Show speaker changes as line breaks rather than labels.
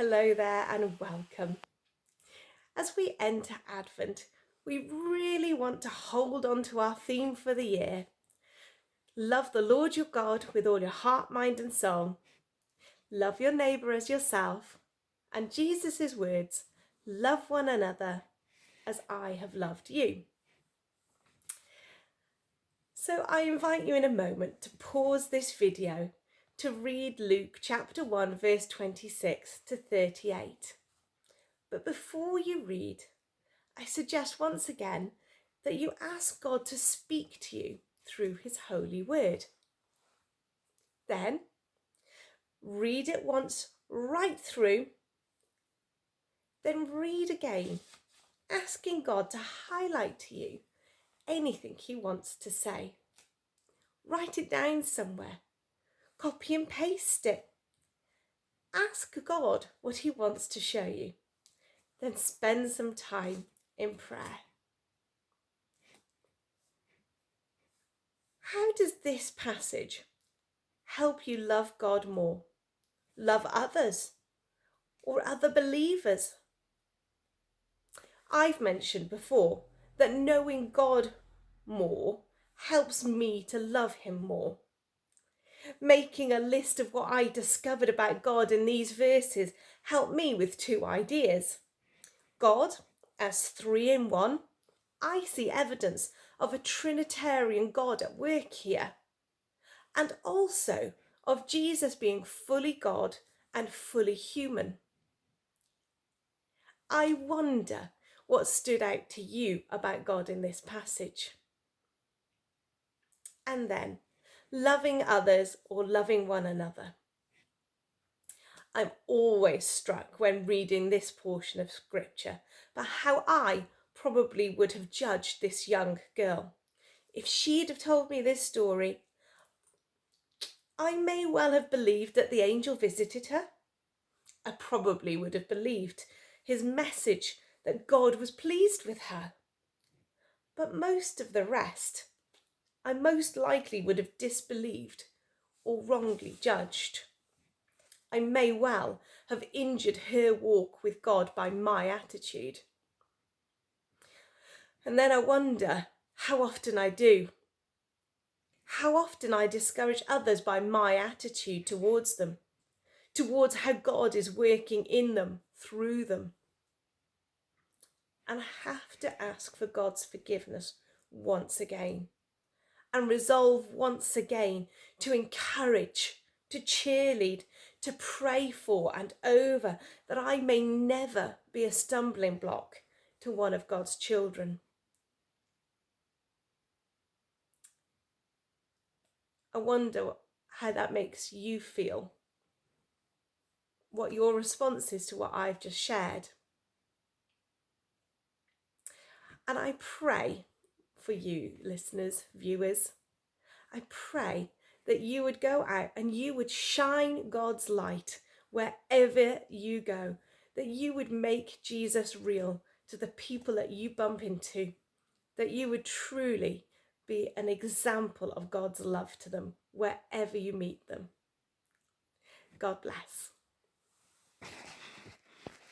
Hello there and welcome. As we enter Advent, we really want to hold on to our theme for the year. Love the Lord your God with all your heart, mind and soul. Love your neighbour as yourself. And Jesus' words, love one another as I have loved you. So I invite you in a moment to pause this video to read Luke chapter 1 verse 26 to 38. But before you read, I suggest once again that you ask God to speak to you through his holy word. Then read it once right through, then read again, asking God to highlight to you anything he wants to say. Write it down somewhere, copy and paste it. Ask God what he wants to show you. Then spend some time in prayer. How does this passage help you love God more, love others, or other believers? I've mentioned before that knowing God more helps me to love him more. Making a list of what I discovered about God in these verses helped me with two ideas. God as three in one. I see evidence of a Trinitarian God at work here. And also of Jesus being fully God and fully human. I wonder what stood out to you about God in this passage. And then, loving others or loving one another. I'm always struck when reading this portion of scripture by how I probably would have judged this young girl. If she'd have told me this story, I may well have believed that the angel visited her. I probably would have believed his message that God was pleased with her. But most of the rest, I most likely would have disbelieved or wrongly judged. I may well have injured her walk with God by my attitude. And then I wonder how often I do. How often I discourage others by my attitude towards them, towards how God is working in them, through them. And I have to ask for God's forgiveness once again and resolve once again to encourage, to cheerlead, to pray for and over that I may never be a stumbling block to one of God's children. I wonder how that makes you feel, what your response is to what I've just shared. And I pray for you, listeners, viewers, I pray that you would go out and you would shine God's light wherever you go, that you would make Jesus real to the people that you bump into, that you would truly be an example of God's love to them wherever you meet them. God bless.